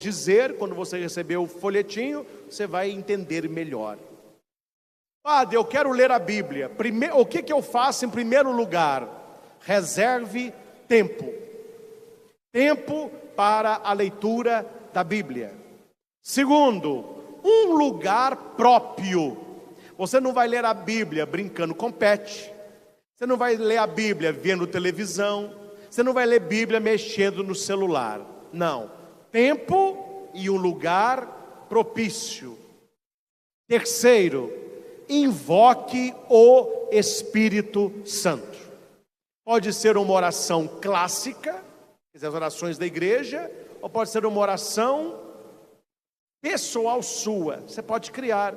dizer, quando você receber o folhetinho, você vai entender melhor. Padre, eu quero ler a Bíblia. O que eu faço em primeiro lugar? Reserve tempo. Tempo para a leitura da Bíblia. Segundo, um lugar próprio. Você não vai ler a Bíblia brincando com pet. Você não vai ler a Bíblia vendo televisão. Você não vai ler Bíblia mexendo no celular. Não. Tempo e um lugar propício. Terceiro, invoque o Espírito Santo. Pode ser uma oração clássica, as orações da igreja, ou pode ser uma oração pessoal sua. Você pode criar.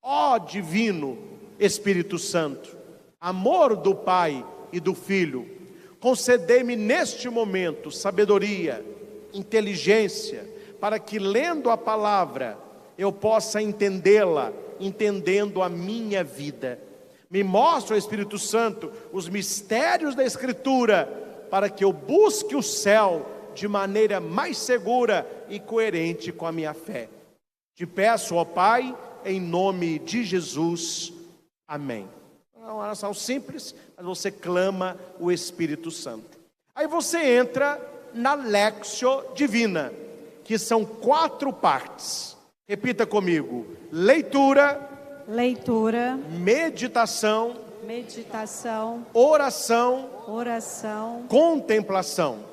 Ó divino Espírito Santo, amor do Pai e do Filho, concedei-me neste momento sabedoria, inteligência, para que lendo a palavra eu possa entendê-la, entendendo a minha vida. Me mostra, o Espírito Santo, os mistérios da Escritura, para que eu busque o céu de maneira mais segura e coerente com a minha fé. Te peço, ó Pai, em nome de Jesus. Amém. É uma oração simples, mas você clama o Espírito Santo. Aí você entra na Lectio Divina, que são 4 partes. Repita comigo: leitura, meditação, oração, contemplação.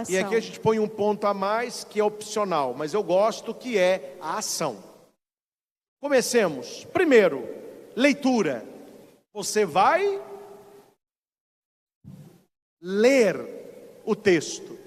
E aqui a gente põe um ponto a mais que é opcional, mas eu gosto, que é a ação. Comecemos. Primeiro, leitura. Você vai ler o texto.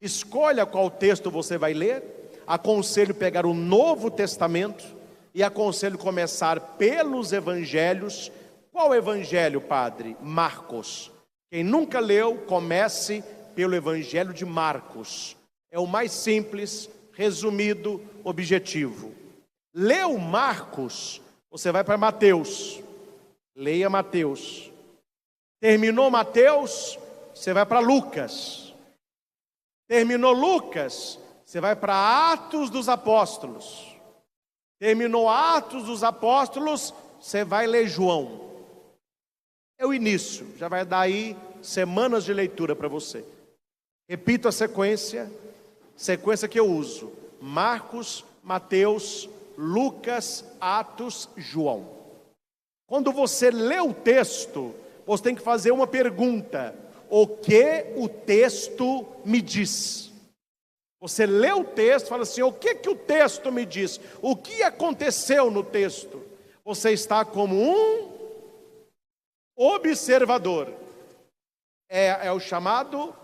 Escolha qual texto você vai ler. Aconselho pegar o Novo Testamento e aconselho começar pelos evangelhos. Qual evangelho, padre? Marcos. Quem nunca leu, comece pelo evangelho de Marcos. É o mais simples, resumido, objetivo. Leu Marcos, você vai para Mateus. Leia Mateus. Terminou Mateus, você vai para Lucas. Terminou Lucas, você vai para Atos dos Apóstolos. Terminou Atos dos Apóstolos, você vai ler João. É o início, já vai dar aí semanas de leitura para você. Repito a sequência que eu uso: Marcos, Mateus, Lucas, Atos, João. Quando você lê o texto, você tem que fazer uma pergunta: o que o texto me diz? Você lê o texto e fala assim: o que o texto me diz? O que aconteceu no texto? Você está como um observador. É o chamado,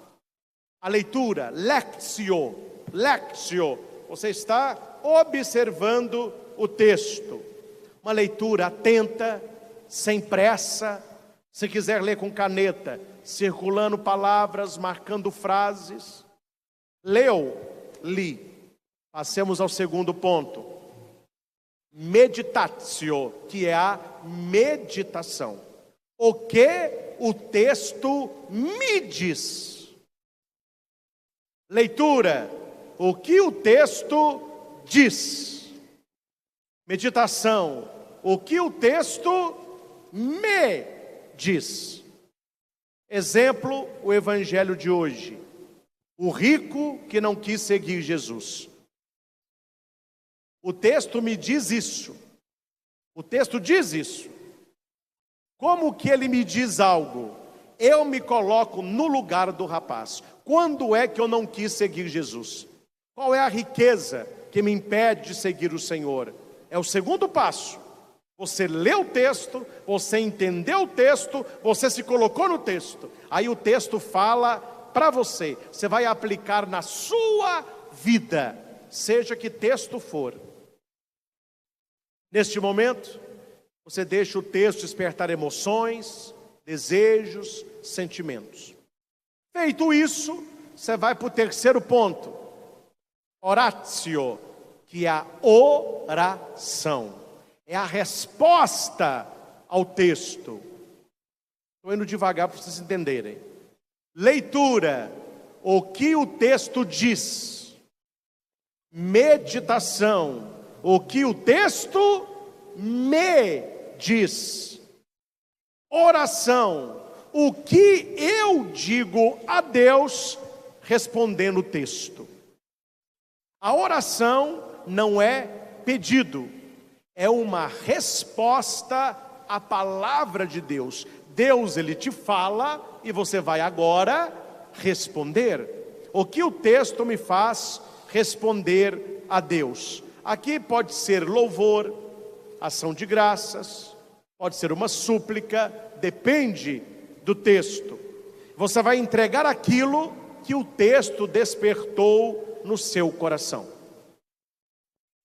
a leitura, lectio. Você está observando o texto. Uma leitura atenta, sem pressa. Se quiser ler com caneta, circulando palavras, marcando frases. Leu, li. Passemos ao segundo ponto. Meditatio, que é a meditação. O que o texto me diz? Leitura, o que o texto diz? Meditação, o que o texto me diz? Exemplo, o evangelho de hoje. O rico que não quis seguir Jesus. O texto me diz isso. O texto diz isso. Como que ele me diz algo? Eu me coloco no lugar do rapaz. Quando é que eu não quis seguir Jesus? Qual é a riqueza que me impede de seguir o Senhor? É o segundo passo. Você leu o texto, você entendeu o texto, você se colocou no texto. Aí o texto fala para você. Você vai aplicar na sua vida, seja que texto for. Neste momento, você deixa o texto despertar emoções, desejos, sentimentos. Feito isso, você vai para o terceiro ponto. Oratio, que é a oração. É a resposta ao texto. Estou indo devagar para vocês entenderem. Leitura, o que o texto diz. meditação, o que o texto me diz. Oração, o que eu digo a Deus respondendo o texto. A oração não é pedido, é uma resposta à palavra de Deus. Deus, Ele te fala e você vai agora responder. O que o texto me faz responder a Deus? Aqui pode ser louvor, ação de graças, pode ser uma súplica, depende do texto. Você vai entregar aquilo que o texto despertou no seu coração.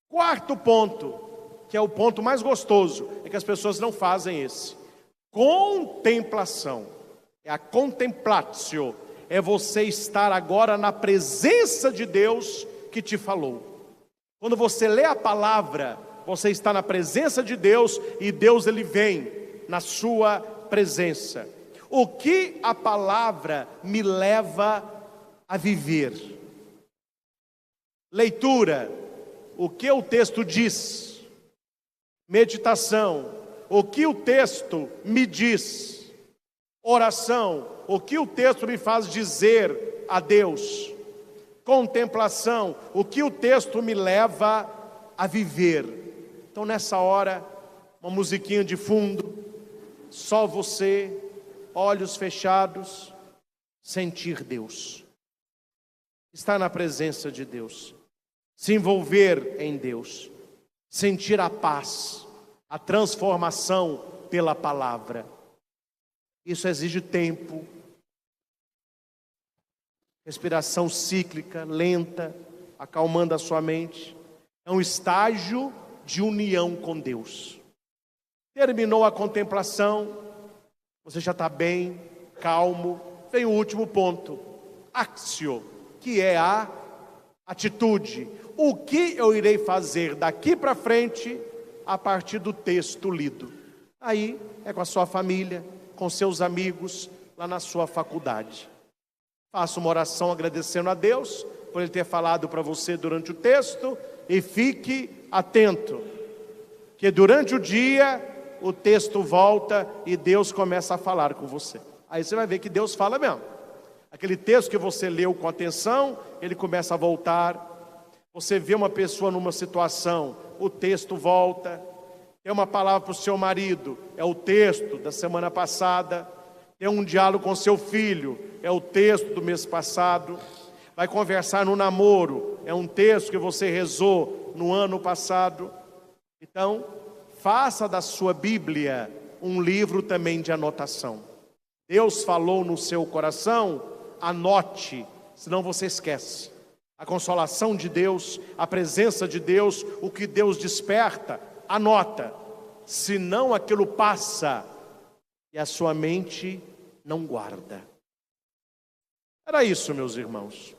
Quarto ponto, que é o ponto mais gostoso, é que as pessoas não fazem esse. Contemplação, é a contemplatio, é você estar agora na presença de Deus que te falou. Quando você lê a palavra, você está na presença de Deus e Deus, Ele vem na sua presença. O que a palavra me leva a viver? Leitura, o que o texto diz? Meditação, o que o texto me diz? Oração, o que o texto me faz dizer a Deus? Contemplação, o que o texto me leva a viver? Então nessa hora, uma musiquinha de fundo, só você, olhos fechados, sentir Deus, estar na presença de Deus, se envolver em Deus, sentir a paz, a transformação pela palavra. Isso exige tempo, respiração cíclica, lenta, acalmando a sua mente. É um estágio de união com Deus. Terminou a contemplação, você já está bem, calmo. Vem o último ponto, axio, que é a atitude. O que eu irei fazer daqui para frente a partir do texto lido? Aí é com a sua família, com seus amigos, lá na sua faculdade. Faça uma oração agradecendo a Deus por Ele ter falado para você durante o texto e fique atento, que durante o dia o texto volta e Deus começa a falar com você. Aí você vai ver que Deus fala mesmo. Aquele texto que você leu com atenção, ele começa a voltar. Você vê uma pessoa numa situação, o texto volta. Tem uma palavra para o seu marido, é o texto da semana passada. Tem um diálogo com seu filho, é o texto do mês passado. Vai conversar no namoro, é um texto que você rezou no ano passado. Então, faça da sua Bíblia um livro também de anotação. Deus falou no seu coração, anote, senão você esquece. A consolação de Deus, a presença de Deus, o que Deus desperta, anota. Senão aquilo passa e a sua mente não guarda. Era isso, meus irmãos.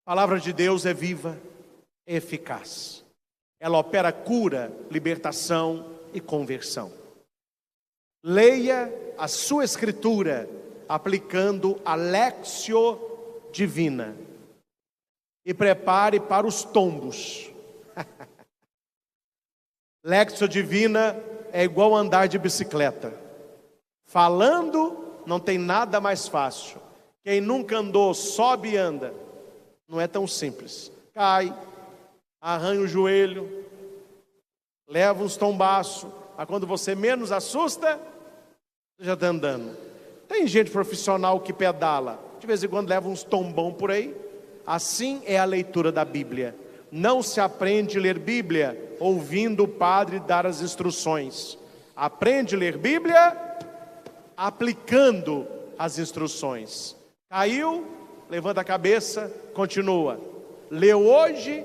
A palavra de Deus é viva, é eficaz. Ela opera cura, libertação e conversão. Leia a sua escritura aplicando a Léxio Divina e prepare para os tombos. Léxio Divina é igual andar de bicicleta. Falando não tem nada mais fácil. Quem nunca andou, sobe e anda. Não é tão simples. Cai, arranha o joelho, leva uns tombaços, mas quando você menos assusta, você já está andando. Tem gente profissional que pedala, de vez em quando leva uns tombão por aí. Assim é a leitura da Bíblia. Não se aprende a ler Bíblia ouvindo o padre dar as instruções. Aprende a ler Bíblia aplicando as instruções. Caiu, levanta a cabeça, continua. Leu hoje,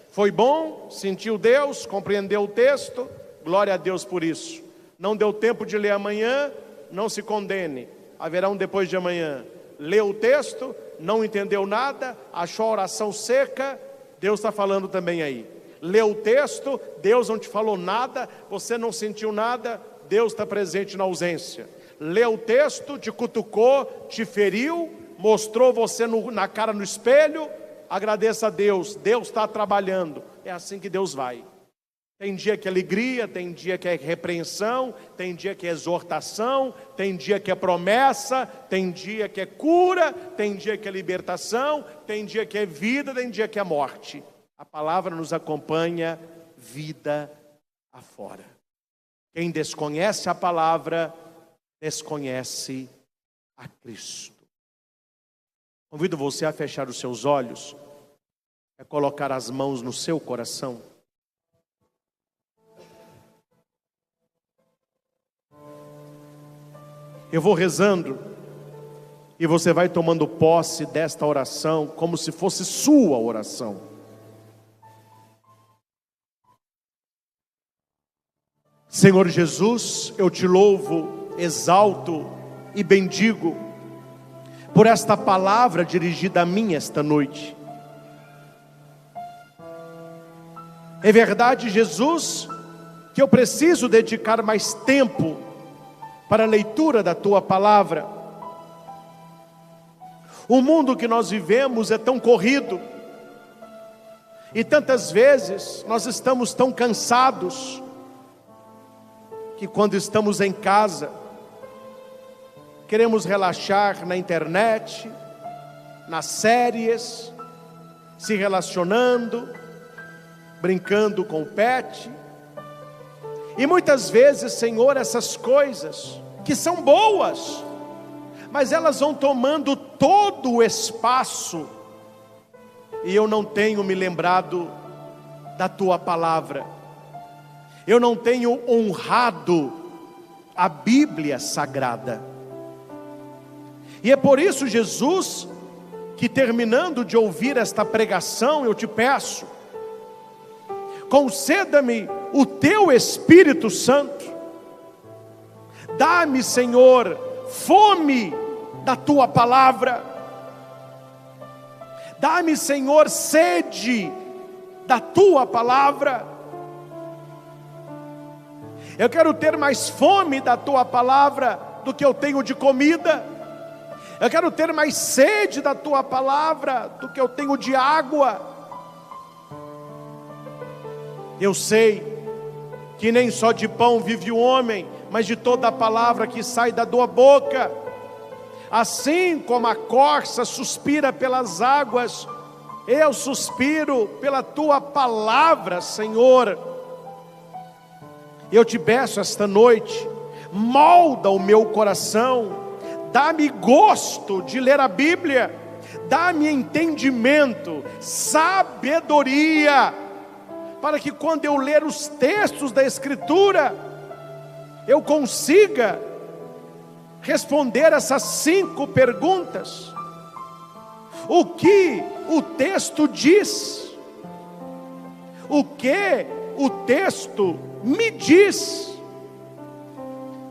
foi bom, sentiu Deus, compreendeu o texto, glória a Deus por isso. Não deu tempo de ler amanhã, não se condene, haverá um depois de amanhã. Leu o texto, não entendeu nada, achou a oração seca, Deus está falando também aí. Leu o texto, Deus não te falou nada, você não sentiu nada, Deus está presente na ausência. Leu o texto, te cutucou, te feriu, mostrou você na cara no espelho, agradeça a Deus, Deus está trabalhando. É assim que Deus vai. Tem dia que é alegria, tem dia que é repreensão, tem dia que é exortação, tem dia que é promessa, tem dia que é cura, tem dia que é libertação, tem dia que é vida, tem dia que é morte. A palavra nos acompanha vida afora. Quem desconhece a palavra, desconhece a Cristo. Convido você a fechar os seus olhos, a colocar as mãos no seu coração. Eu vou rezando e você vai tomando posse desta oração como se fosse sua oração. Senhor Jesus, eu te louvo, exalto e bendigo por esta palavra dirigida a mim esta noite. É verdade, Jesus, que eu preciso dedicar mais tempo para a leitura da tua palavra. O mundo que nós vivemos é tão corrido, e tantas vezes nós estamos tão cansados, que quando estamos em casa, queremos relaxar na internet, nas séries, se relacionando, brincando com o pet. E muitas vezes, Senhor, essas coisas que são boas, mas elas vão tomando todo o espaço, e eu não tenho me lembrado da tua palavra, eu não tenho honrado a Bíblia Sagrada. E é por isso, Jesus, que terminando de ouvir esta pregação, eu te peço, conceda-me o teu Espírito Santo. Dá-me, Senhor, fome da tua palavra. Dá-me, Senhor, sede da tua palavra. Eu quero ter mais fome da tua palavra do que eu tenho de comida. Eu quero ter mais sede da tua palavra do que eu tenho de água. Eu sei que nem só de pão vive o homem, mas de toda a palavra que sai da tua boca. Assim como a corça suspira pelas águas, eu suspiro pela tua palavra, Senhor. Eu te peço esta noite, molda o meu coração, dá-me gosto de ler a Bíblia, dá-me entendimento, sabedoria, para que quando eu ler os textos da Escritura, eu consiga responder essas 5 perguntas. O que o texto diz? O que o texto me diz?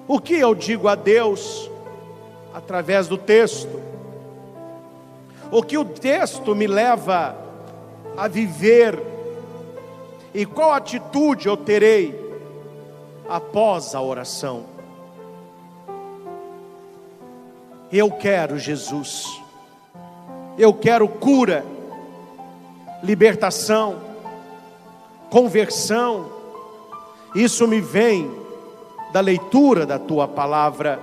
O que eu digo a Deus através do texto? O que o texto me leva a viver? E qual atitude eu terei após a oração? Eu quero Jesus, eu quero cura, libertação, conversão. Isso me vem da leitura da tua palavra.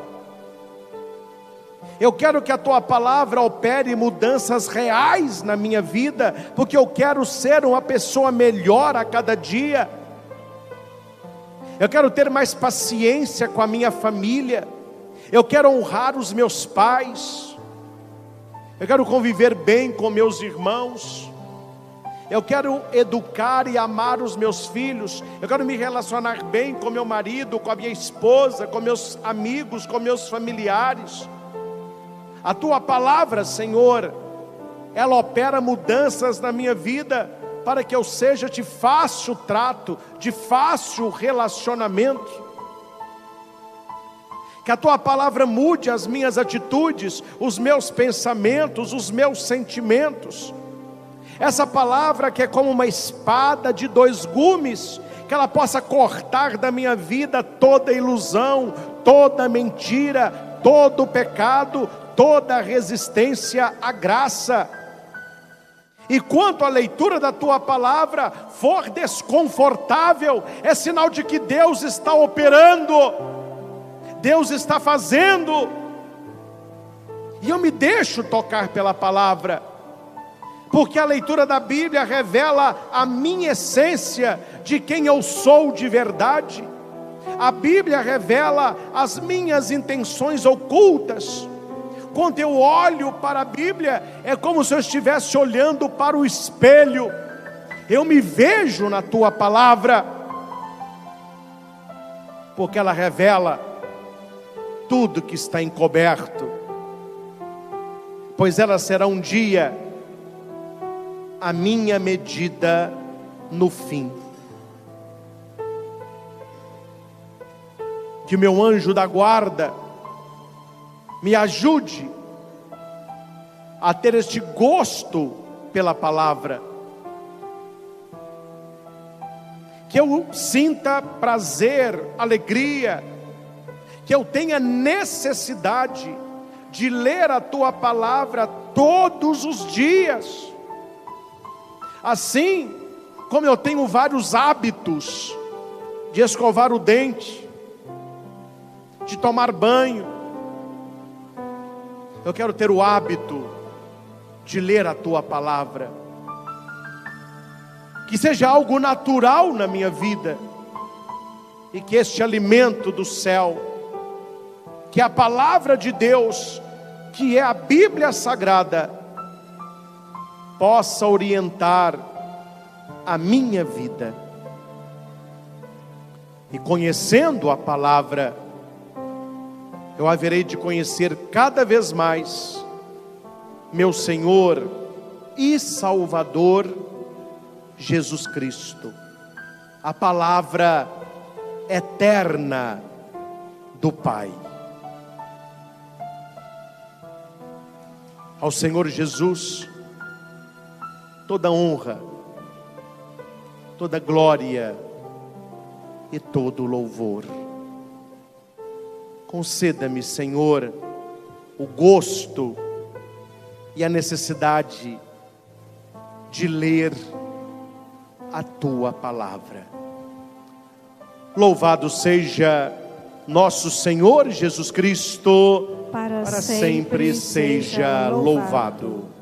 Eu quero que a tua palavra opere mudanças reais na minha vida, porque eu quero ser uma pessoa melhor a cada dia. Eu quero ter mais paciência com a minha família. Eu quero honrar os meus pais. Eu quero conviver bem com meus irmãos. Eu quero educar e amar os meus filhos. Eu quero me relacionar bem com meu marido, com a minha esposa, com meus amigos, com meus familiares. A tua palavra, Senhor, ela opera mudanças na minha vida, para que eu seja de fácil trato, de fácil relacionamento. Que a tua palavra mude as minhas atitudes, os meus pensamentos, os meus sentimentos. Essa palavra que é como uma espada de 2 gumes, que ela possa cortar da minha vida toda ilusão, toda mentira, todo pecado, toda resistência à graça. E quanto a leitura da tua palavra for desconfortável, é sinal de que Deus está operando, Deus está fazendo, e eu me deixo tocar pela palavra, porque a leitura da Bíblia revela a minha essência de quem eu sou de verdade. A Bíblia revela as minhas intenções ocultas. Quando eu olho para a Bíblia, é como se eu estivesse olhando para o espelho. Eu me vejo na tua palavra, porque ela revela tudo que está encoberto, pois ela será um dia a minha medida no fim. Que o meu anjo da guarda me ajude a ter este gosto pela palavra, que eu sinta prazer, alegria, que eu tenha necessidade de ler a tua palavra todos os dias, assim como eu tenho vários hábitos de escovar o dente, de tomar banho. Eu quero ter o hábito de ler a tua palavra, que seja algo natural na minha vida, e que este alimento do céu, que é a palavra de Deus, que é a Bíblia Sagrada, possa orientar a minha vida. E conhecendo a palavra, eu haverei de conhecer cada vez mais meu Senhor e Salvador Jesus Cristo, a palavra eterna do Pai. Ao Senhor Jesus toda honra, toda glória e todo louvor. Conceda-me, Senhor, o gosto e a necessidade de ler a tua palavra. Louvado seja nosso Senhor Jesus Cristo, para sempre seja louvado.